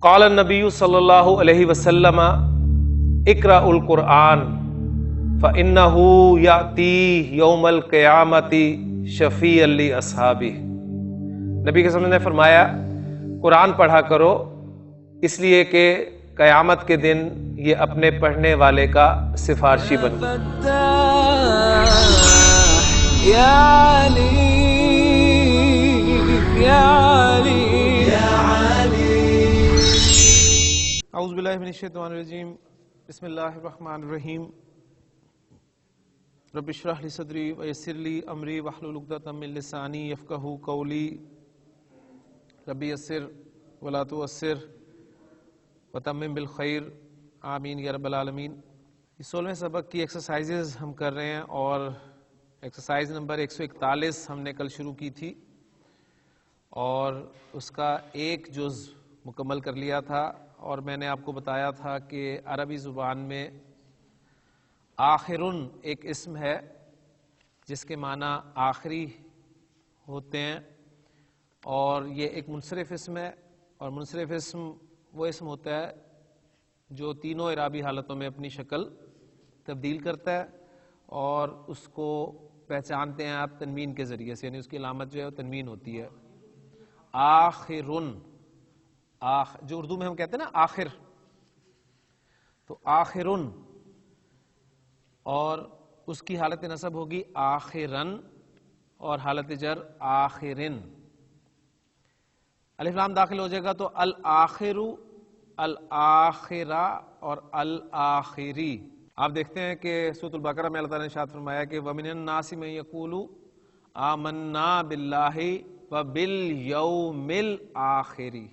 قال النبی صلی اللہ علیہ وسلم اقرأ القرآن فإنه یأتی یوم القیامۃ شفیعا لأصحابہ۔ نبی کے وسلم نے فرمایا قرآن پڑھا کرو اس لیے کہ قیامت کے دن یہ اپنے پڑھنے والے کا سفارشی بن اعوذ باللہ من الشیطان الرجیم، بسم اللہ الرحمن الرحیم۔ رب اشرح لی صدری ویسر لی امری واحلل عقدۃ من لسانی یفقہوا قولی۔ رب یسر ولا تعسر وتمم بالخیر، آمین یا رب العالمین۔ 16ویں سبق کی ایکسرسائزز ہم کر رہے ہیں اور ایکسرسائز نمبر 141 ہم نے کل شروع کی تھی اور اس کا ایک جز مکمل کر لیا تھا، اور میں نے آپ کو بتایا تھا کہ عربی زبان میں آخرن ایک اسم ہے جس کے معنی آخری ہوتے ہیں، اور یہ ایک منصرف اسم ہے، اور منصرف اسم وہ اسم ہوتا ہے جو تینوں اعرابی حالتوں میں اپنی شکل تبدیل کرتا ہے، اور اس کو پہچانتے ہیں آپ تنوین کے ذریعے سے، یعنی اس کی علامت جو ہے وہ تنوین ہوتی ہے۔ آخرن، جو اردو میں ہم کہتے ہیں نا آخر، تو آخرن، اور اس کی حالت نصب ہوگی آخرن اور حالت جر آخرن۔ الف لام داخل ہو جائے گا تو الآخر، الآخرہ اور الآخری۔ آپ دیکھتے ہیں کہ سورۃ البقرہ میں اللہ تعالیٰ نے ارشاد فرمایا کہ وَمِنَ النَّاسِ مَن يَقُولُ آمَنَّا بِاللَّهِ وَبِالْيَوْمِ الْآخِرِ،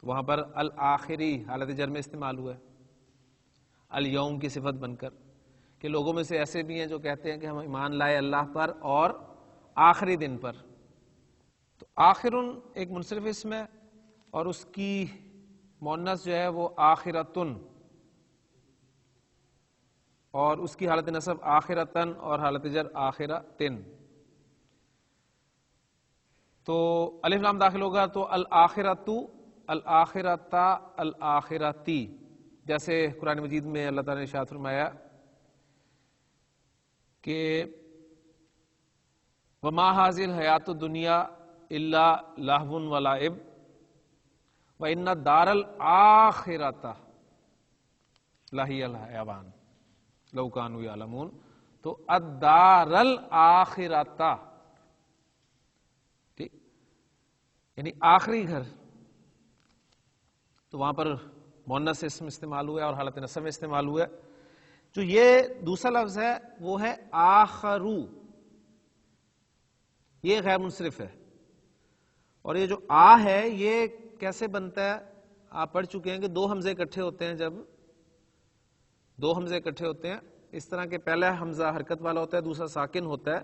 وہاں پر الآخری حالت جر میں استعمال ہوا ہے الیوم کی صفت بن کر، کہ لوگوں میں سے ایسے بھی ہیں جو کہتے ہیں کہ ہم ایمان لائے اللہ پر اور آخری دن پر۔ تو آخرن ایک منصرف اسم ہے اور اس کی مؤنث جو ہے وہ آخرتن، اور اس کی حالت نصب آخرتن اور حالت جر آخرتن۔ تو الف لام داخل ہوگا تو الآخرتو، الآخرتا، الآخرتی، جیسے قرآن مجید میں اللہ تعالیٰ نے ارشاد فرمایا کہ وَمَا هَٰذِهِ الْحَيَاةُ الدُّنْيَا إِلَّا لَهْوٌ وَلَعِبٌ وَإِنَّ الدَّارَ الْآخِرَةَ لَهِيَ الْحَيَوَانُ لَوْ كَانُوا يَعْلَمُونَ۔ تو الدَّارَ الْآخِرَةَ، ٹھیک، یعنی آخری گھر، تو وہاں پر مؤنث اسم استعمال ہوا ہے اور حالت نصب میں استعمال ہوا ہے۔ جو یہ دوسرا لفظ ہے وہ ہے آخرو، یہ غیر منصرف ہے، اور یہ جو آ ہے یہ کیسے بنتا ہے؟ آپ پڑھ چکے ہیں کہ دو حمزے اکٹھے ہوتے ہیں، جب دو حمزے اکٹھے ہوتے ہیں اس طرح کہ پہلا حمزہ حرکت والا ہوتا ہے، دوسرا ساکن ہوتا ہے،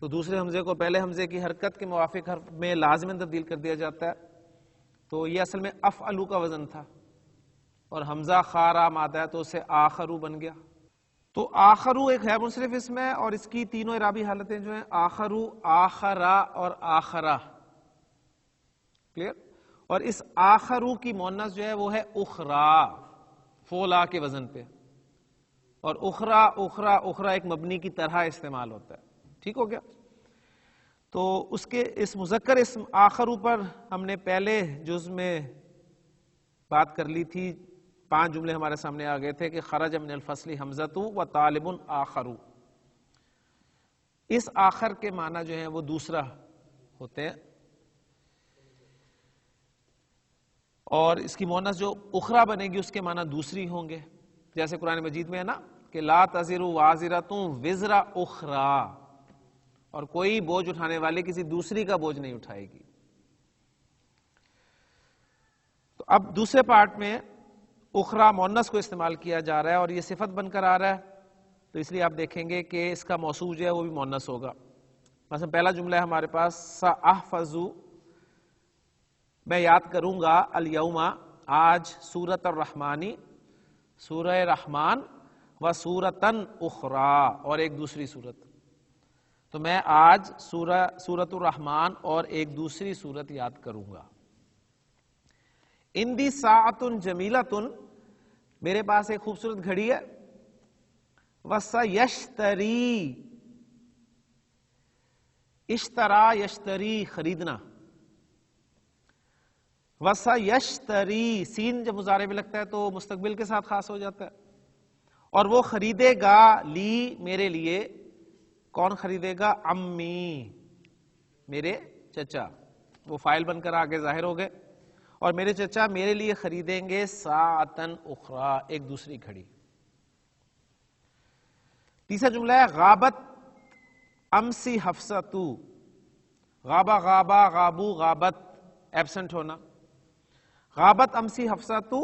تو دوسرے حمزے کو پہلے حمزے کی حرکت کے موافق حرف میں لازماً تبدیل کر دیا جاتا ہے۔ تو یہ اصل میں افعلو کا وزن تھا، اور حمزہ خارا مادہ ہے تو اسے آخرو بن گیا۔ تو آخرو ایک ہے منصرف اسم ہے، اور اس کی تینوں اعرابی حالتیں جو ہیں آخرو، آخرا اور آخرہ، کلیئر؟ اور اس آخرو کی مؤنث جو ہے وہ ہے اخرا، فولا کے وزن پہ، اور اخرا، اخرا، اخرا ایک مبنی کی طرح استعمال ہوتا ہے، ٹھیک ہو گیا؟ تو اس کے اس مذکر اسم آخرو پر ہم نے پہلے جز میں بات کر لی تھی، 5 جملے ہمارے سامنے آ گئے تھے کہ خرج من الفصل حمزۃ و طالب آخرو۔ اس آخر کے معنی جو ہیں وہ دوسرا ہوتے ہیں، اور اس کی مؤنث جو اخرا بنے گی اس کے معنی دوسری ہوں گے، جیسے قرآن مجید میں ہے نا کہ لا تزر وازرۃ وزر اخرى، اور کوئی بوجھ اٹھانے والے کسی دوسری کا بوجھ نہیں اٹھائے گی۔ تو اب دوسرے پارٹ میں اخرا مؤنث کو استعمال کیا جا رہا ہے اور یہ صفت بن کر آ رہا ہے، تو اس لیے آپ دیکھیں گے کہ اس کا موصوف جو ہے وہ بھی مؤنث ہوگا۔ مثلا پہلا جملہ ہے ہمارے پاس سأحفظ، میں یاد کروں گا، الیوم آج، سورۃ الرحمانی، سورہ رحمان، و سورتن اخرى، اور ایک دوسری سورت۔ تو میں آج سورۃ الرحمن اور ایک دوسری سورت یاد کروں گا۔ اندی ساعۃ جمیلۃ، میرے پاس ایک خوبصورت گھڑی ہے. وسیشتری، اشترا یشتری خریدنا. وسیشتری، سین جب مضارع میں لگتا ہے تو مستقبل کے ساتھ خاص ہو جاتا ہے. اور وہ خریدے گا لی میرے لیے. کون خریدے گا؟ امی، میرے چچا. وہ فائل بن کر آگے ظاہر ہو گئے. اور میرے چچا میرے لیے خریدیں گے ساعتن اخرى، ایک دوسری گھڑی. تیسرا جملہ ہے غابت امسی حفصۃ. غابہ، غابہ، غابو، غابت، ایبسنٹ ہونا. غابت امسی حفصۃ،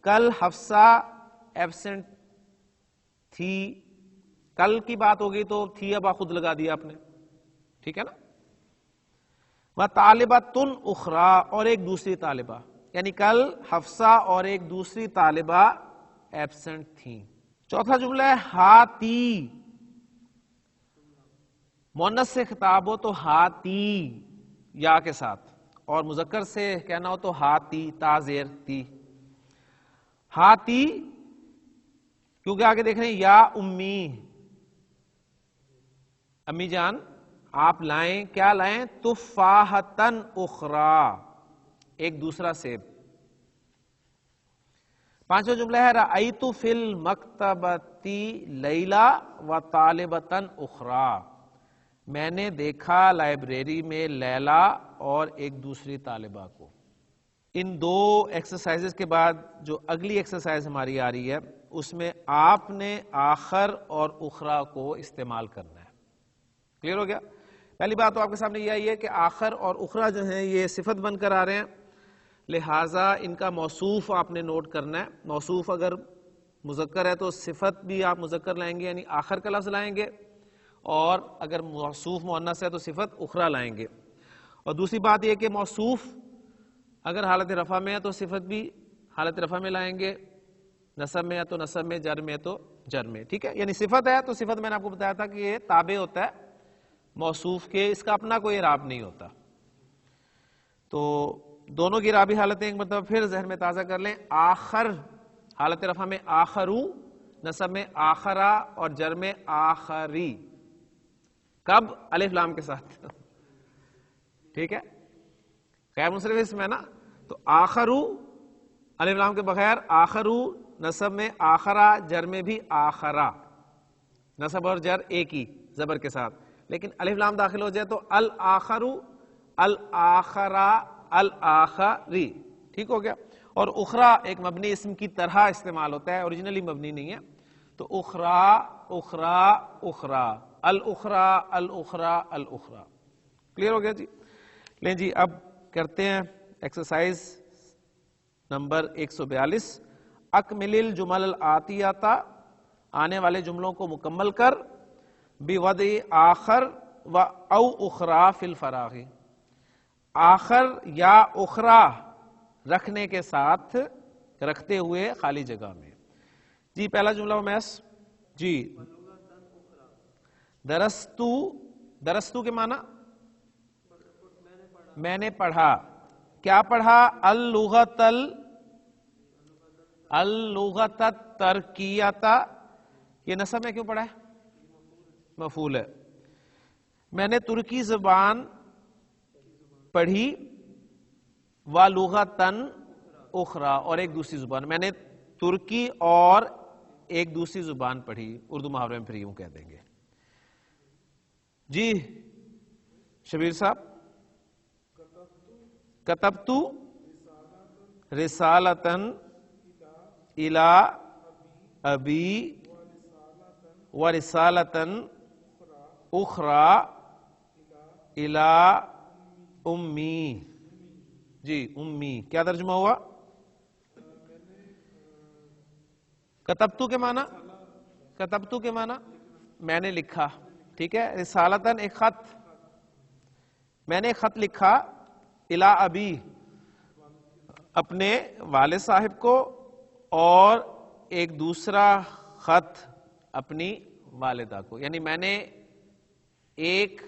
کل حفصہ ایبسنٹ تھی. کل کی بات ہو گئی تو تھی اب خود لگا دیا آپ نے، ٹھیک ہے نا. وطالبۃ اخرى، اور ایک دوسری طالبہ، یعنی کل حفصہ اور ایک دوسری طالبہ ایبسنٹ تھیں. چوتھا جملہ ہے ہاتی. مؤنث سے خطاب ہو تو ہاتی یا کے ساتھ، اور مذکر سے کہنا ہو تو ہاتی تا زیر تی. ہاتی کیونکہ آگے دیکھ رہے ہیں یا امی، امی جان آپ لائیں. کیا لائیں؟ تفاحتن اخرى، ایک دوسرا سیب. پانچواں جملہ ہے رأیت فی المکتبۃ لیلی وطالبۃ اخرى، میں نے دیکھا لائبریری میں لیلا اور ایک دوسری طالبہ کو. ان دو ایکسرسائزز کے بعد جو اگلی ایکسرسائز ہماری آ رہی ہے اس میں آپ نے آخر اور اخرى کو استعمال کرنا ہے. کلیئر ہو گیا؟ پہلی بات تو آپ کے سامنے یہ آئی ہے کہ آخر اور اخرى جو ہیں یہ صفت بن کر آ رہے ہیں، لہٰذا ان کا موصوف آپ نے نوٹ کرنا ہے. موصوف اگر مذکر ہے تو صفت بھی آپ مذکر لائیں گے، یعنی آخر کا لفظ لائیں گے، اور اگر موصوف مؤنث ہے تو صفت اخرى لائیں گے. اور دوسری بات یہ کہ موصوف اگر حالت رفع میں ہے تو صفت بھی حالت رفع میں لائیں گے، نصب میں ہے تو نصب میں، جر میں تو جر میں. ٹھیک ہے، یعنی صفت ہے تو صفت میں نے آپ کو بتایا تھا کہ یہ تابع ہوتا ہے موصوف کے، اس کا اپنا کوئی اعراب نہیں ہوتا. تو دونوں کی اعرابی حالتیں ایک مرتبہ پھر ذہن میں تازہ کر لیں. آخر حالت رفع میں آخرو، نصب میں آخرا اور جر میں آخری. کب؟ الف لام کے ساتھ. ٹھیک ہے، غیر منصرف اسم ہے نا، تو آخرو الف لام کے بغیر، آخرو نصب میں آخرا، جر میں بھی آخرا. نصب اور جر ایک ہی زبر کے ساتھ، لیکن الف لام داخل ہو جائے تو الآخرو، الآخرا، الآخری. ٹھیک ہو گیا. اور اخرى ایک مبنی اسم کی طرح استعمال ہوتا ہے، اوریجنلی مبنی نہیں ہے. تو اخرى، اخرى، اخرى، الاخرى، الاخرى، الاخرى. کلیئر ہو گیا جی؟ لیں جی اب کرتے ہیں ایکسرسائز نمبر 142. اکمل الجمل الآتیۃ، آنے والے جملوں کو مکمل کر، بوضع آخر و او اخرى فی الفراغ، آخر یا اخرى رکھنے کے ساتھ، رکھتے ہوئے خالی جگہ میں. جی پہلا جملہ میس جی، درستو، درستو کے معنی میں نے پڑھا. کیا پڑھا؟ اللغت، اللغت الترکیۃ. یہ نصب میں کیوں پڑھا ہے؟ مفعول ہے. میں نے ترکی زبان پڑھی، وَلُغَةً اخرى، اور ایک دوسری زبان. میں نے ترکی اور ایک دوسری زبان پڑھی. اردو محاورے میں پھر یوں کہہ دیں گے. جی شبیر صاحب، کتبت رسالةً إلى أبي ورسالةً أخرى إلى أمي. جی امی کیا ترجمہ ہوا؟ کتبتو کے معنی، کتبتو کے معنی میں نے لکھا. ٹھیک ہے. رسالتاً ایک خط، میں نے ایک خط لکھا، الا ابی اپنے والد صاحب کو، اور ایک دوسرا خط اپنی والدہ کو. یعنی میں نے ایک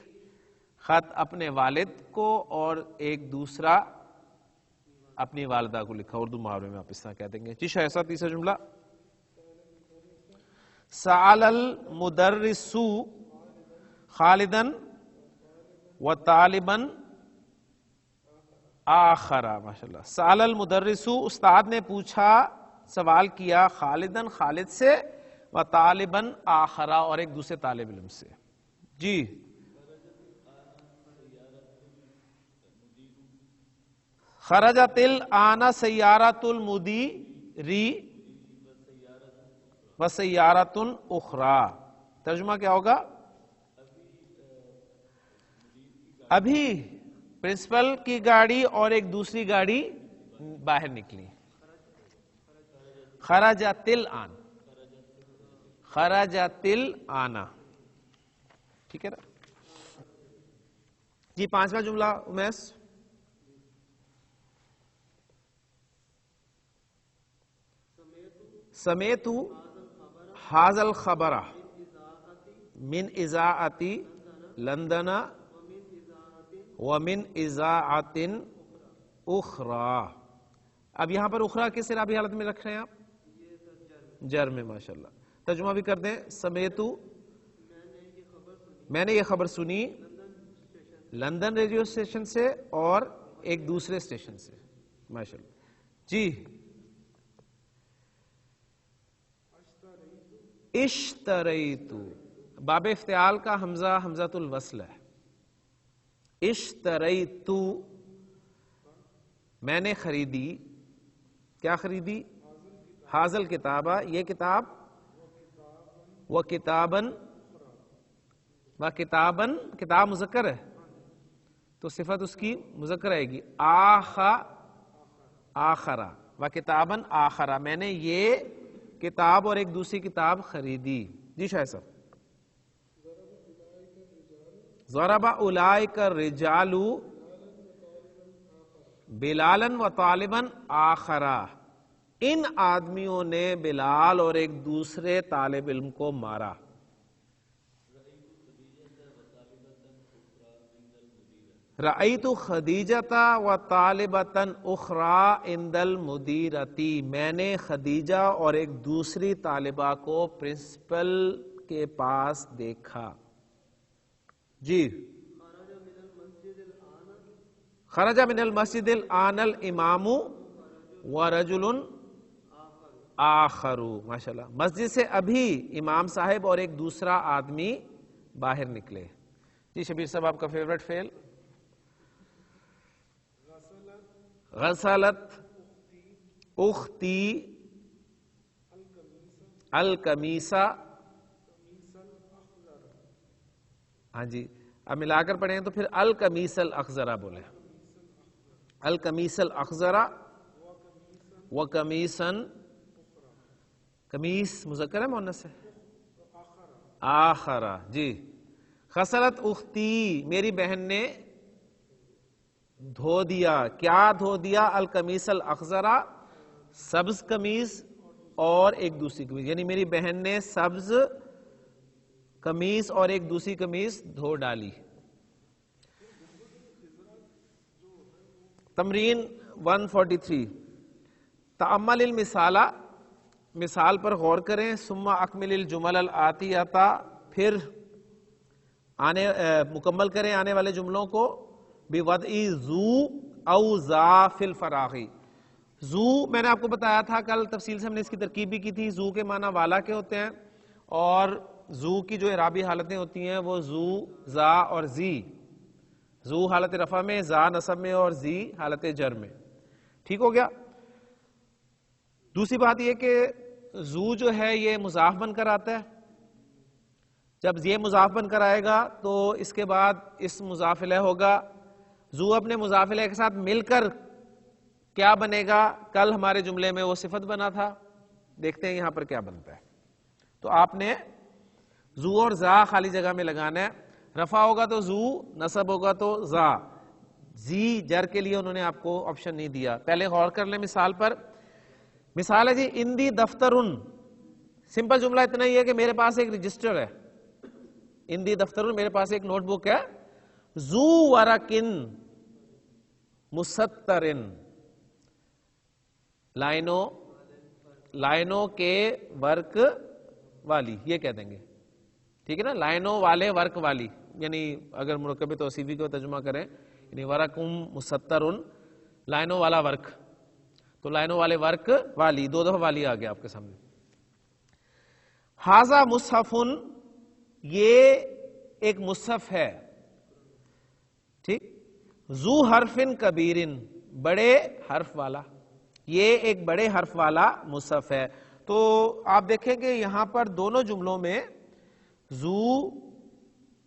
خط اپنے والد کو اور ایک دوسرا اپنی والدہ کو لکھا، اردو محاورے میں آپ اس طرح کہہ دیں گے. جی شایستہ تیسرا جملہ. سأل المدرس خالدا وطالبا آخر. ماشاءاللہ. سأل المدرس، استاد نے پوچھا، سوال کیا، خالدن خالد سے، وطالبا آخر اور ایک دوسرے طالب علم سے. جی خرجت الآن سیارۃ المدیر وسیارۃ اخری. ترجمہ کیا ہوگا؟ ابھی پرنسپل کی گاڑی اور ایک دوسری گاڑی باہر نکلی. خرجت الآن، خرجت الآن. ٹھیک ہے نا جی. پانچواں جملہ امیس. سمیت ھذا الخبر من اذاعۃ لندن ومن اذاعۃ اخری. اب یہاں پر اخری کس اعرابی حالت میں رکھ رہے ہیں آپ؟ جر میں. ماشاءاللہ. ترجمہ بھی کر دیں. سمیت، میں نے یہ خبر سنی لندن ریڈیو اسٹیشن سے اور ایک دوسرے اسٹیشن سے. ماشاءاللہ. جی اشتریت، باب افتعال کا حمزہ حمزۃ الوصل ہے. اشتریت، میں نے خریدی. کیا خریدی؟ حاضل کتابہ، یہ کتاب. و کتابن، و کتابن، کتاب مذکر ہے تو صفت اس کی مذکر آئے گی. آخرا، و کتابن آخرا، میں نے یہ کتاب اور ایک دوسری کتاب خریدی. جی شاہ صاحب. ضرب اولئک الرجال بلالا و طالبا آخرا، ان آدمیوں نے بلال اور ایک دوسرے طالب علم کو مارا. رأیت خدیجۃ و طالبۃ اخری عند المدیرۃ، میں نے خدیجہ اور ایک دوسری طالبہ کو پرنسپل کے پاس دیکھا. جی خرج من المسجد الآن الامام ورجل آخر. ماشاءاللہ. مسجد سے ابھی امام صاحب اور ایک دوسرا آدمی باہر نکلے. جی شبیر صاحب آپ کا فیوریٹ فعل. غسلت اختی القمیصہ. ہاں جی اب ملا کر پڑھیں تو پھر القمیص الاخضر بولے. القمیص الاخضر و قمیصن، قمیص مذکر ہے مؤنث ہے؟ آخرا. جی غسلت اختی، میری بہن نے دھو دیا. کیا دھو دیا؟ القمیص الاخضر، سبز قمیص اور ایک دوسری قمیص، یعنی میری بہن نے سبز قمیص اور ایک دوسری قمیص دھو ڈالی. تمرین 143. تأمل المثال، مثال پر غور کریں. ثم اکمل الجمل الآتیۃ، پھر مکمل کریں آنے والے جملوں کو. بوضع ذو او ذا فی الفراغ. ذو میں نے آپ کو بتایا تھا کل تفصیل سے، ہم نے اس کی ترکیب بھی کی تھی. ذو کے معنی والا کے ہوتے ہیں اور ذو کی جو اعرابی حالتیں ہوتی ہیں وہ ذو، ذا اور زی. ذو حالت رفع میں، ذا نصب میں اور زی حالت جر میں. ٹھیک ہو گیا. دوسری بات یہ کہ ذو جو ہے یہ مضاف بن کر آتا ہے. جب یہ مضاف بن کر آئے گا تو اس کے بعد اس مضاف الیہ ہوگا. ذو اپنے مضاف الیہ کے ساتھ مل کر کیا بنے گا؟ کل ہمارے جملے میں وہ صفت بنا تھا. دیکھتے ہیں یہاں پر کیا بنتا ہے. تو آپ نے ذو اور ذا خالی جگہ میں لگانا ہے. رفع ہوگا تو ذو، نصب ہوگا تو ذا. زی جر کے لیے انہوں نے آپ کو آپشن نہیں دیا. پہلے غور کر لیں مثال پر. مثال ہے جی اندی دفترن. سمپل جملہ اتنا ہی ہے کہ میرے پاس ایک رجسٹر ہے. اندی دفترن، میرے پاس ایک نوٹ بک ہے. ذو ورقن مسترن، لائنوں کے ورک والی، یہ کہہ دیں گے، ٹھیک ہے نا، لائنوں والے ورک والی، یعنی اگر مرکب توصیفی کو ترجمہ کریں یعنی ورقم مسترن، لائنوں والا ورک، تو لائنوں والے ورک والی، دو دفعہ والی آ گیا آپ کے سامنے. ھذا مصحف، یہ ایک مصحف ہے، ٹھیک، ذو حرف کبیر، بڑے حرف والا، یہ ایک بڑے حرف والا مصحف ہے. تو آپ دیکھیں کہ یہاں پر دونوں جملوں میں ذو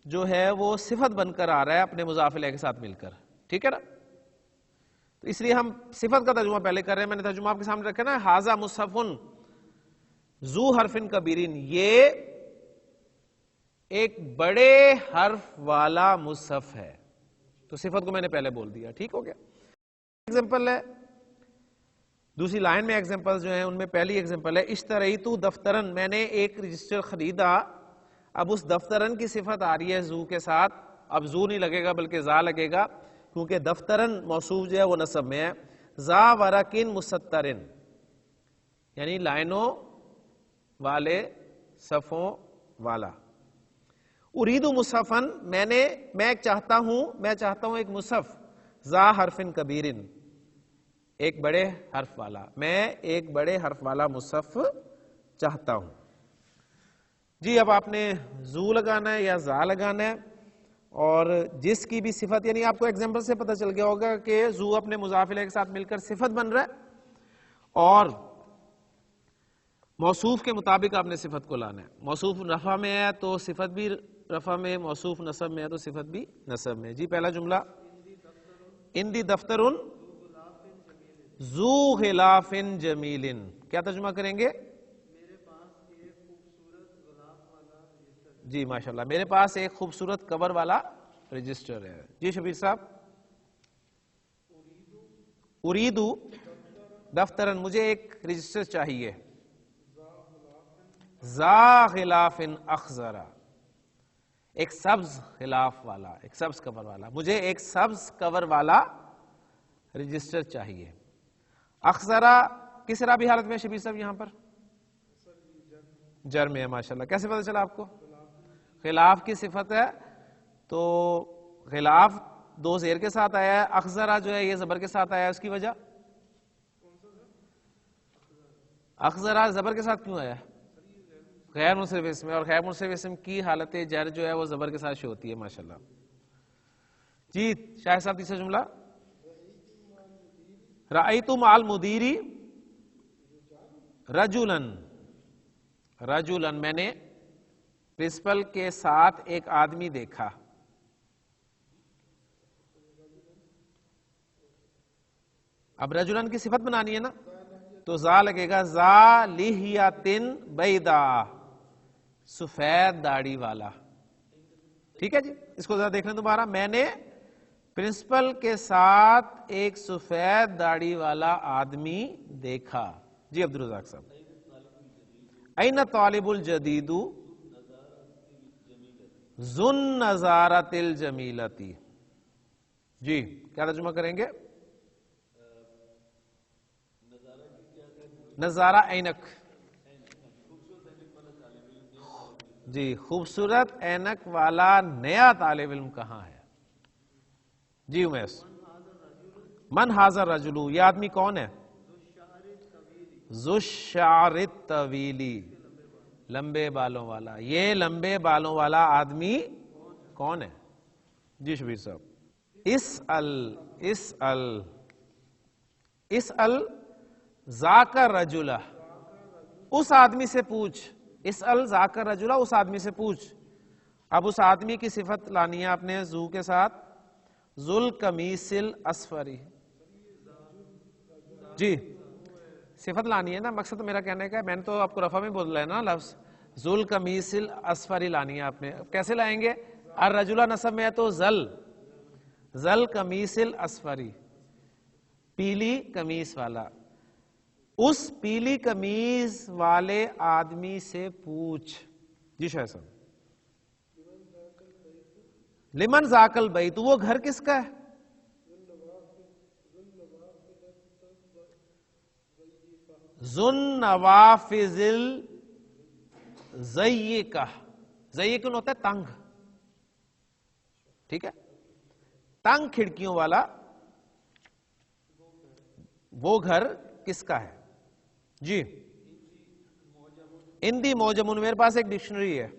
جو ہے وہ صفت بن کر آ رہا ہے اپنے مضاف الیہ کے ساتھ مل کر، ٹھیک ہے نا. تو اس لیے ہم صفت کا ترجمہ پہلے کر رہے ہیں، میں نے ترجمہ آپ کے سامنے رکھا نا، ھذا مصحف ذو حرف کبیر، یہ ایک بڑے حرف والا مصحف ہے. تو صفت کو میں نے پہلے بول دیا، ٹھیک ہو گیا. ایگزامپل ہے دوسری لائن میں، ایگزامپل جو ہیں ان میں پہلی ایگزامپل ہے اشتریت دفترن، میں نے ایک رجسٹر خریدا. اب اس دفترن کی صفت آ رہی ہے ذو کے ساتھ، اب ذو نہیں لگے گا بلکہ ذا لگے گا، کیونکہ دفترن موصوف جو ہے وہ نصب میں ہے. ذا ورقن مسترن، یعنی لائنوں والے، صفوں والا. ارید مصحفن، میں چاہتا ہوں ایک مصحف. ذا حرف کبیر، ایک بڑے حرف والا، میں ایک بڑے حرف والا مصحف چاہتا ہوں. جی اب آپ نے ذو لگانا ہے یا ذا لگانا ہے، اور جس کی بھی صفت، یعنی آپ کو ایگزامپل سے پتہ چل گیا ہوگا کہ ذو اپنے مضاف الیہ کے ساتھ مل کر صفت بن رہا ہے، اور موصوف کے مطابق آپ نے صفت کو لانا ہے. موصوف رفع میں ہے تو صفت بھی رفع میں، موصوف نصب میں ہے تو صفت بھی نصب میں. جی پہلا جملہ، اندی دفتر ذو غلاف جمیل، کیا ترجمہ کریں گے؟ جی ماشاءاللہ، میرے پاس ایک خوبصورت کور والا رجسٹر ہے. جی شبیر صاحب، اریدو دفترن، مجھے ایک رجسٹر چاہیے. ذا غلاف اخضر، ایک سبز غلاف والا، ایک سبز کور والا، مجھے ایک سبز کور والا رجسٹر چاہیے. اخضرا کس رابی حالت میں شبیر صاحب؟ یہاں پر جر میں ہے. ماشاءاللہ، کیسے پتہ چلا آپ کو؟ غلاف کی صفت ہے تو غلاف دو زیر کے ساتھ آیا ہے، اخضرا جو ہے یہ زبر کے ساتھ آیا ہے، اس کی وجہ اخضرا زبر کے ساتھ کیوں آیا ہے؟ غیر منصرف اسم ہے، اور غیر منصرف اسم کی حالت جر جو ہے وہ زبر کے ساتھ شو ہوتی ہے. ماشاءاللہ. جی شاہ صاحب تیسرا جملہ، رأیت مع المدیر رجلن، میں نے پرنسپل کے ساتھ ایک آدمی دیکھا. اب رجلن کی صفت بنانی ہے نا، تو ذا لگے گا، ذا لحیۃ بیضاء، سفید داڑھی والا. ٹھیک ہے جی، اس کو ذرا دیکھنا دوبارہ. میں نے پرنسپل کے ساتھ ایک سفید داڑھی والا آدمی دیکھا. جی عبدالرزاق صاحب، این طالب الجدید ذو النضارۃ الجمیلۃ. جی کیا ترجمہ کریں گے؟ نظارہ اینک، جی خوبصورت اینک والا نیا طالب علم کہاں ہے؟ جی امیس، من ھذا الرجل، یہ آدمی کون ہے؟ ذو الشعر الطویل، لمبے بالوں والا. یہ لمبے بالوں والا آدمی کون ہے؟ جی شبیر صاحب، اسأل ذاک الرجل، اس آدمی سے پوچھ. اسأل ذاک الرجل، اس آدمی سے پوچھ. اب اس آدمی کی صفت لانی ہے آپ نے ذو کے ساتھ، ذو القمیص الاصفر. جی صفت لانی ہے نا، مقصد میرا کہنے کا ہے، میں نے تو آپ کو رفع میں بول رہا ہے نا لفظ، ذو القمیص الاصفر لانی ہے آپ نے. کیسے لائیں گے؟ الرجل نصب میں ہے تو ذل قمیص الاصفر، پیلی قمیص والا. اس پیلی قمیص والے آدمی سے پوچھ. جی شاہ صاحب، لمن ذاک البیت، وہ گھر کس کا ہے؟ ذن نوافذ الضیقہ، ضیقن ہوتا ہے تنگ، ٹھیک ہے، تنگ کھڑکیوں والا وہ گھر کس کا ہے؟ جی اندی موجمن، میرے پاس ایک ڈکشنری ہے،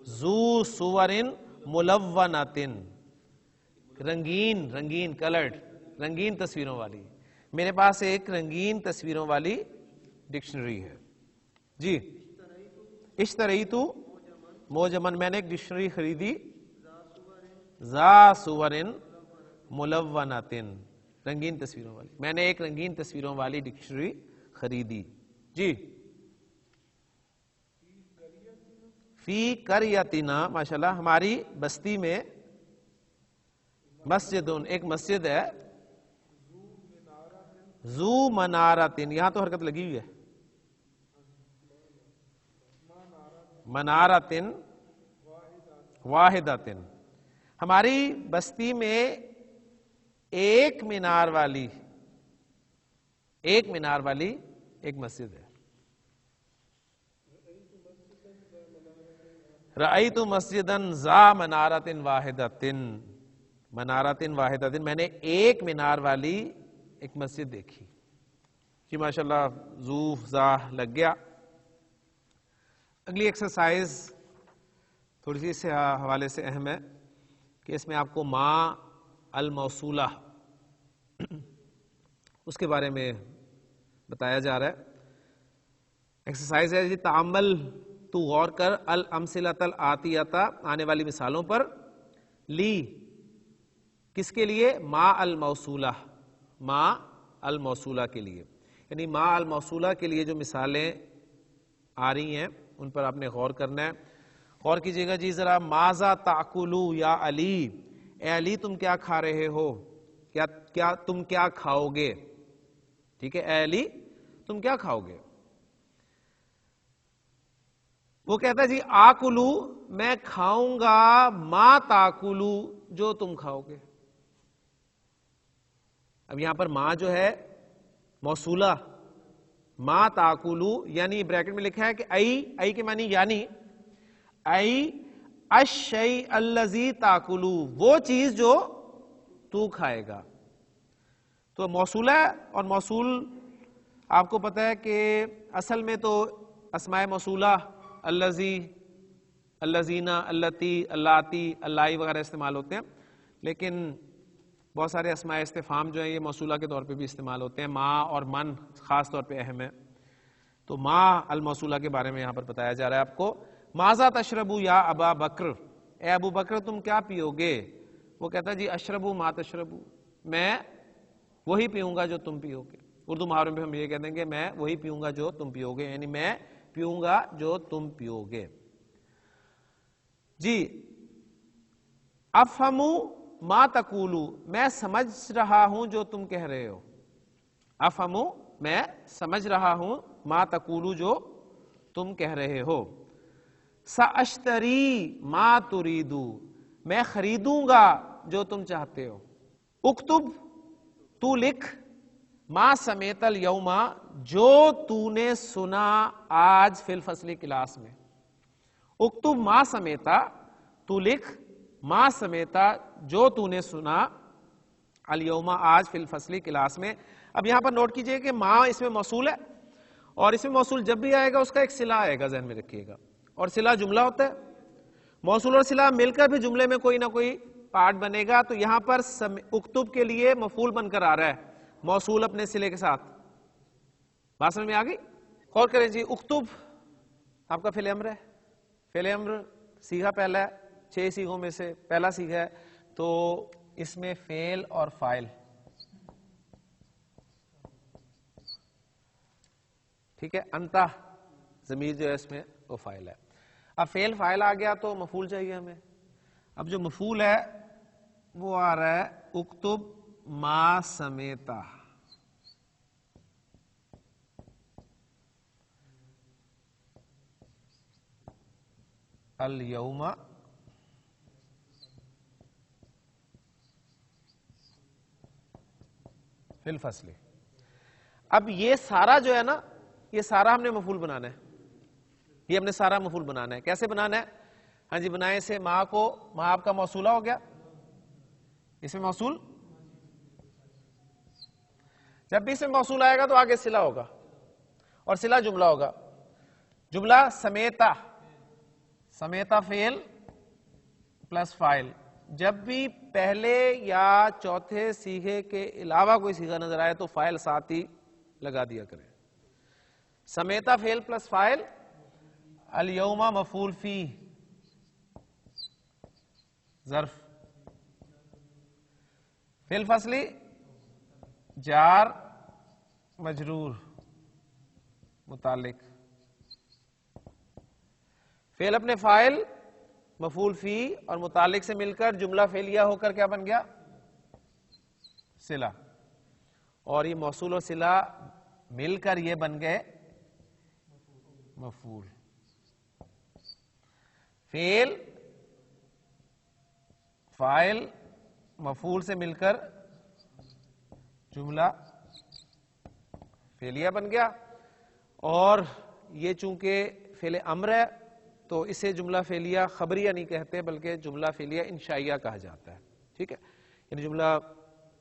ذو صورن ملوناتن، رنگین، رنگین کلرڈ، رنگین تصویروں والی، میرے پاس ایک رنگین تصویروں والی ڈکشنری ہے۔ جی اشتریتو موجمن، میں نے ایک ڈکشنری خریدی، ذا صورن ملوناتن، رنگین تصویروں والی، میں نے ایک رنگین تصویروں والی ڈکشنری خریدی۔ جی فی قریتنا، ماشاءاللہ ہماری بستی میں مسجدن، ایک مسجد ہے، ذو منارتن، یہاں تو حرکت لگی ہوئی ہے، منارتن واحدتن، ہماری بستی میں ایک مینار والی ایک مسجد ہے۔ رأیت مسجدا ذا منارۃ واحدۃ، منارۃ واحدۃ، میں نے ایک مینار والی ایک مسجد دیکھی۔ جی ماشاءاللہ ذو ذا لگ گیا۔ اگلی ایکسرسائز تھوڑی سی اس حوالے سے اہم ہے کہ اس میں آپ کو ما الموصولہ اس کے بارے میں بتایا جا رہا ہے۔ ایکسرسائز ہے جی، تعمل، تو غور کر، الامثلۃ الآتیۃ، آنے والی مثالوں پر، لی کس کے لیے؟ ما الموصولہ، ما الموصولہ کے لیے، یعنی ما الموصولہ کے لیے جو مثالیں آ رہی ہیں ان پر آپ نے غور کرنا ہے۔ غور کیجئے گا جی ذرا، ماذا تاکلو یا علی، اے علی تم کیا کھا رہے ہو، کیا تم کیا کھاؤ گے، ٹھیک ہے، اے علی تم کیا کھاؤ گے؟ وہ کہتا ہے جی آکلو، میں کھاؤں گا، ما تاکلو، جو تم کھاؤ گے۔ اب یہاں پر ما جو ہے موصولہ، ما تاکلو، یعنی بریکٹ میں لکھا ہے کہ ای کے معنی یعنی، ای الشیء الذی تاکلو، وہ چیز جو تو کھائے گا۔ تو موصولہ ہے، اور موصول آپ کو پتہ ہے کہ اصل میں تو اسماء موصولہ الذی، الذین، اللتی، اللاتی، اللائی وغیرہ استعمال ہوتے ہیں، لیکن بہت سارے اسماء استفہام جو ہیں یہ موصولہ کے طور پہ بھی استعمال ہوتے ہیں، ما اور من خاص طور پہ اہم ہے۔ تو ما الموصولہ کے بارے میں یہاں پر بتایا جا رہا ہے آپ کو۔ ماذا تشربو یا ابا بکر، اے ابو بکر تم کیا پیو گے؟ وہ کہتا ہے جی اشربو ما تشربو، میں وہی پیوں گا جو تم پیو گے۔ اردو محاورے میں ہم یہ کہتے ہیں کہ میں وہی پیوں گا جو تم پیو گے، یعنی میں پیوں گا جو تم پیو گے۔ جی افہمو ما تقولو، میں سمجھ رہا ہوں جو تم کہہ رہے ہو، افہمو میں سمجھ رہا ہوں، ما تقولو جو تم کہہ رہے ہو۔ ساشتری ما تریدو، میں خریدوں گا جو تم چاہتے ہو۔ اکتب، تو لکھ، ما سمیت الیوم، جو تو نے سنا آج فی الفصل کلاس میں۔ اکتب ما سمیتا، تو لکھ، ما سمیتا، جو تو نے سنا، الیوم آج فی الفصل کلاس میں۔ اب یہاں پر نوٹ کیجئے کہ ما اس میں موصول ہے، اور اس میں موصول جب بھی آئے گا اس کا ایک صلہ آئے گا، ذہن میں رکھیے گا، اور صلہ جملہ ہوتا ہے، موصول اور صلہ مل کر بھی جملے میں کوئی نہ کوئی پارٹ بنے گا۔ تو یہاں پر اکتب کے لیے مفعول بن کر آ رہا ہے، موصول اپنے صلے کے ساتھ۔ بات سمجھ میں آ گئی؟ غور کریں جی، اکتب آپ کا فعل امر ہے، فعل امر صیغہ پہلا ہے، 6 صیغوں میں سے پہلا صیغہ ہے، تو اس میں فعل اور فاعل، ٹھیک ہے، انتہ ضمیر جو ہے اس میں وہ فاعل ہے۔ اب فعل فاعل آ گیا تو مفعول چاہیے ہمیں۔ اب جو مفعول ہے وہ آ رہا ہے اکتب ما سمیتا، الیوم فی الفصل۔ اب یہ سارا جو ہے نا، یہ سارا ہم نے مفعول بنانا ہے، یہ ہم نے سارا مفعول بنانا ہے. کیسے بنانا ہے؟ ہاں جی بنائیں اسے. ماں کو، ماں آپ کا موصولہ ہو گیا، اس میں موصول، جب بھی اس میں موصول آئے گا تو آگے صلہ ہوگا، اور صلہ جملہ ہوگا. جملہ سمیتا، سمیتا فعل پلس فاعل. جب بھی پہلے یا چوتھے صیغے کے علاوہ کوئی صیغہ نظر آئے تو فاعل ساتھ ہی لگا دیا کریں. سمیتا فعل پلس فاعل، الیوم مفعول فی ظرف، فعل فصلی جار مجرور متعلق، فعل اپنے فاعل مفعول فی اور متعلق سے مل کر جملہ فعلیہ ہو کر کیا بن گیا؟ صلہ. اور یہ موصول اور صلہ مل کر یہ بن گئے مفعول. فعل فاعل مفعول سے مل کر جملہ فعلیہ بن گیا. اور یہ چونکہ فعل امر ہے تو اسے جملہ فعلیہ خبریہ نہیں کہتے بلکہ جملہ فعلیہ انشائیہ کہا جاتا ہے. ٹھیک ہے، یعنی جملہ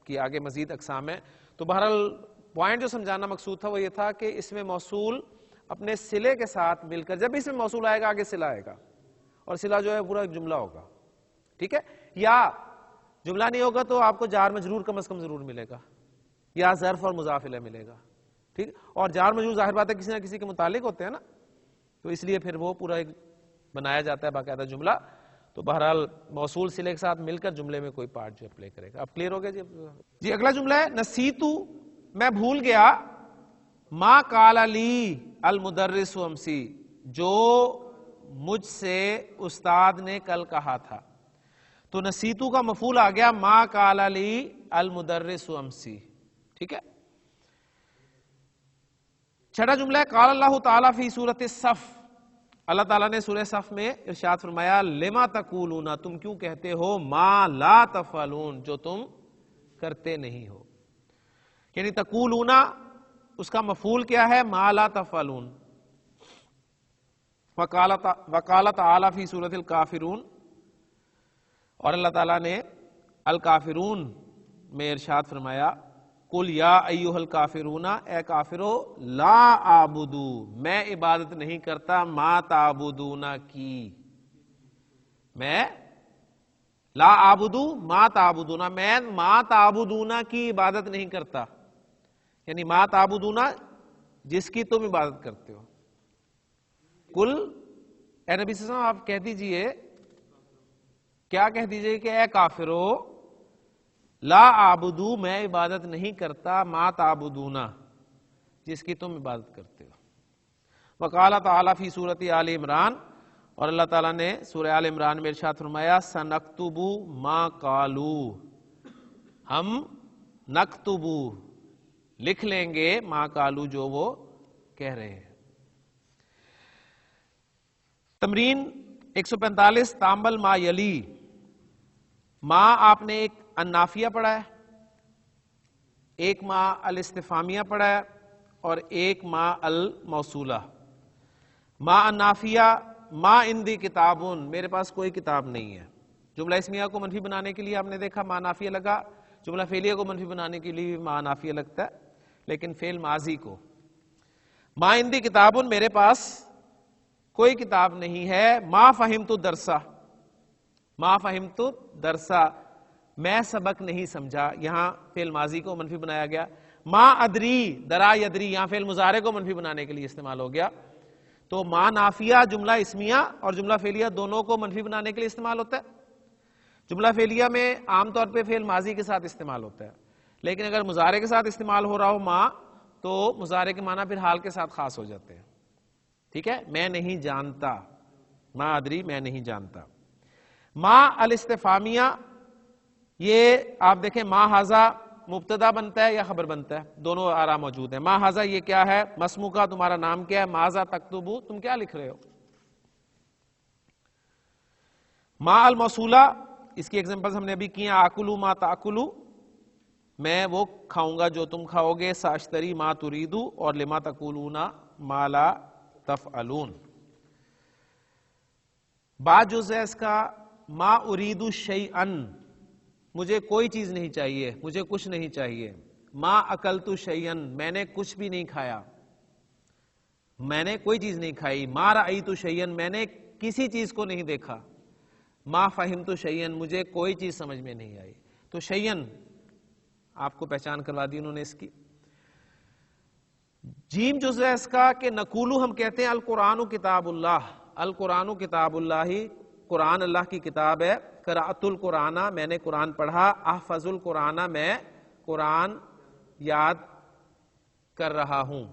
کی آگے مزید اقسام ہیں. تو بہرحال پوائنٹ جو سمجھانا مقصود تھا وہ یہ تھا کہ اس میں موصول اپنے صلے کے ساتھ مل کر، جب بھی اس میں موصول آئے گا آگے صلہ آئے گا، اور صلہ جو ہے پورا ایک جملہ ہوگا. ٹھیک ہے، یا جملہ نہیں ہوگا تو آپ کو جار مجرور کم از کم ضرور ملے گا، یا ظرف اور مضاف الیہ ملے گا. ٹھیک، اور جار مجرور ظاہر بات ہے کسی نہ کسی کے متعلق ہوتے ہیں نا، تو اس لیے پھر وہ پورا ایک بنایا جاتا ہے باقاعدہ جملہ. تو بہرحال موصول صلے کے ساتھ مل کر جملے میں کوئی پارٹ جو پلے کرے گا. اب کلیئر ہو گیا جی؟ اگلا جملہ ہے نسیتو، میں بھول گیا، ما قال لی المدرس امسی، جو مجھ سے استاد نے کل کہا تھا. تو نسیتو کا مفعول آ گیا ما قال لی المدرس امسی. ٹھیک ہے. چھٹا جملہ ہے قال اللہ تعالیٰ فی سورۃ الصف، اللہ تعالیٰ نے سورہ صف میں ارشاد فرمایا لما تقولون، تم کیوں کہتے ہو ما لا تفعلون، جو تم کرتے نہیں ہو. یعنی تقولون اس کا مفعول کیا ہے؟ ما لا تفعلون. وقال تعالیٰ فی سورۃ الکافرون، اور اللہ تعالیٰ نے الکافرون میں ارشاد فرمایا قل یا ایھا الکافرون، اے کافرو، لا اعبدو، میں عبادت نہیں کرتا، ما تعبدون کی، میں لا اعبدو ما تعبدون، میں ما تعبدون کی عبادت نہیں کرتا. یعنی ما تعبدون جس کی تم عبادت کرتے ہو. قل، اے نبی صلی اللہ علیہ وسلم آپ کہہ دیجئے، کیا کہہ دیجئے کہ اے کافرو، لا اعبدو، میں عبادت نہیں کرتا، ما تعبدون جس کی تم عبادت کرتے ہو. وقال تعالیٰ فی سورۃ آل عمران، اور اللہ تعالیٰ نے سورہ آل عمران میں ارشاد فرمایا سنکتب ما قالو، ہم نکتب لکھ لیں گے ما قالو جو وہ کہہ رہے ہیں. تمرین 145 تامل ما یلی، ما آپ نے ایک النافیہ پڑھا ہے، ایک ما الاستفہامیہ پڑھا ہے، اور ایک ما الموصولہ. ما النافیہ، ما عندی کتابن، میرے پاس کوئی کتاب نہیں ہے. جملہ اسمیہ کو منفی بنانے کے لیے آپ نے دیکھا ما نافیہ لگا، جملہ فعلیہ کو منفی بنانے کے لیے ما نافیہ لگتا ہے، لیکن فعل ماضی کو. ما عندی کتابن، میرے پاس کوئی کتاب نہیں ہے. ما فہمت درسا، ما فہمت درسا، میں سبق نہیں سمجھا، یہاں فعل ماضی کو منفی بنایا گیا. ما ادری، درا یدری، یہاں فعل مضارع کو منفی بنانے کے لیے استعمال ہو گیا. تو ما نافیہ جملہ اسمیہ اور جملہ فعلیہ دونوں کو منفی بنانے کے لیے استعمال ہوتا ہے. جملہ فعلیہ میں عام طور پہ فعل ماضی کے ساتھ استعمال ہوتا ہے، لیکن اگر مضارع کے ساتھ استعمال ہو رہا ہو ما، تو مضارع کے معنی پھر حال کے ساتھ خاص ہو جاتے ہیں. ٹھیک ہے، میں نہیں جانتا، ما ادری، میں نہیں جانتا. ما الاستفہامیہ، یہ آپ دیکھیں ما ھذا مبتدا بنتا ہے یا خبر بنتا ہے، دونوں آرا موجود ہیں. ما ھذا یہ کیا ہے؟ مسموکا، تمہارا نام کیا ہے؟ ماذا تکتبو، تم کیا لکھ رہے ہو؟ ما الموصولہ، اس کی ایگزامپلز ہم نے ابھی کی ہیں، آکلو ما تاکلو، میں وہ کھاؤں گا جو تم کھاؤ گے، ساشتری ما تریدو، اور لما تقولون ما لا تفعلون. بعد جز ہے اس کا ما اریدو شیئن، مجھے کوئی چیز نہیں چاہیے، مجھے کچھ نہیں چاہیے. ما اکلتو شیئن، میں نے کچھ بھی نہیں کھایا، میں نے کوئی چیز نہیں کھائی. ما رأیتو شیئن، میں نے کسی چیز کو نہیں دیکھا. ما فہمتو شیئن، مجھے کوئی چیز سمجھ میں نہیں آئی. تو شیئن آپ کو پہچان کروا دی انہوں نے اس کی. جیم جز ہے اس کا کہ نقولو، ہم کہتے ہیں القرآن کتاب اللہ، القرآن کتاب اللہ، قرآن اللہ کی کتاب ہے. قرأت القرآن، میں نے قرآن پڑھا. احفظ القرآن، میں قرآن یاد کر رہا ہوں.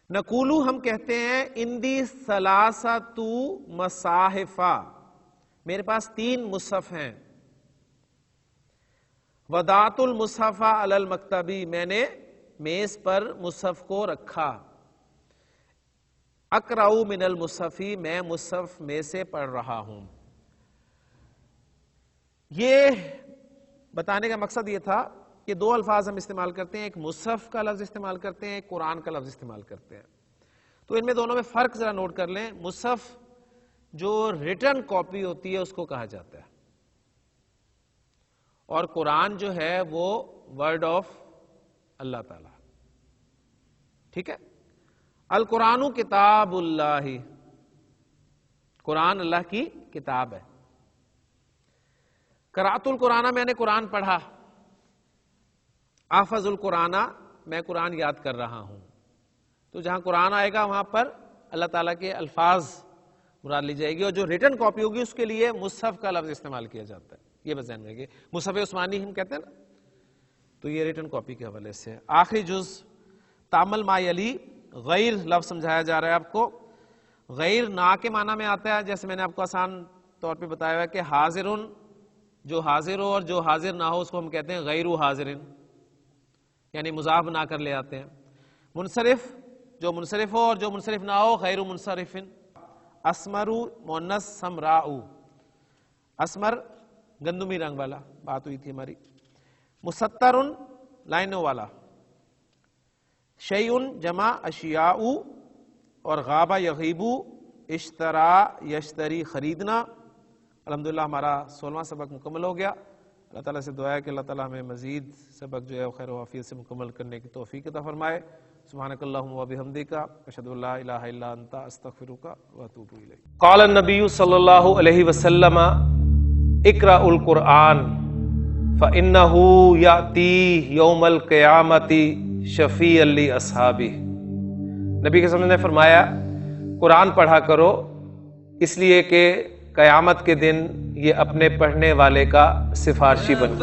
نقولو ہم کہتے ہیں اندی ثلاثۃ مصاحف، میرے پاس 3 مصحف ہیں. وضعت المصحف علی المکتبی، میں نے میز پر مصحف کو رکھا. اقرأ من المصحف، میں مصحف میں سے پڑھ رہا ہوں. یہ بتانے کا مقصد یہ تھا کہ 2 الفاظ ہم استعمال کرتے ہیں، ایک مصحف کا لفظ استعمال کرتے ہیں، ایک قرآن کا لفظ استعمال کرتے ہیں. تو ان میں دونوں میں فرق ذرا نوٹ کر لیں. مصحف جو ریٹن کاپی ہوتی ہے اس کو کہا جاتا ہے، اور قرآن جو ہے وہ ورڈ آف اللہ تعالی. ٹھیک ہے. القرآن کتاب اللہ، قرآن اللہ کی کتاب ہے. قرأت القرآن، میں نے قرآن پڑھا. احفظ القرآن، میں قرآن یاد کر رہا ہوں. تو جہاں قرآن آئے گا وہاں پر اللہ تعالیٰ کے الفاظ مراد لی جائے گی، اور جو ریٹن کاپی ہوگی اس کے لیے مصحف کا لفظ استعمال کیا جاتا ہے. یہ بس ذہن میں رکھیے. مصحف عثمانی ہم کہتے ہیں نا، تو یہ ریٹن کاپی کے حوالے سے. آخری جز تعمل ما یلی، غیر لفظ سمجھایا جا رہا ہے آپ کو. غیر نا کے معنی میں آتا ہے، جیسے میں نے آپ کو آسان طور پہ بتایا ہے کہ حاضرن، جو حاضر ہو اور جو حاضر نہ ہو اس کو ہم کہتے ہیں غیر حاضرن، یعنی مضاف نہ کر لے آتے ہیں. منصرف، جو منصرف ہو اور جو منصرف نہ ہو غیر منصرفن. اسمرو مؤنث سمراؤ، اسمر گندمی رنگ والا، بات ہوئی تھی ہماری. مسترن لائنوں والا. شیئن جمع اشیاء، اور غابہ یغیبو، اشترا یشتری خریدنا. الحمدللہ ہمارا 16واں سبق مکمل ہو گیا. اللہ تعالیٰ سے دعا ہے کہ اللہ تعالیٰ ہمیں مزید سبق جو ہے خیر و عافیت سے مکمل کرنے کی توفیق عطا فرمائے. سبحانک اللہم و بحمدک، اشہد ان لا الہ الا انت، استغفرک و اتوب الیک. قال النبی صلی اللہ علیہ وسلم اقرأ القرآن فإنہ یأتی یوم القیامۃ شفیعا لاصحابہ. نبی کے سامنے نے فرمایا قرآن پڑھا کرو، اس لیے کہ قیامت کے دن یہ اپنے پڑھنے والے کا سفارشی بن.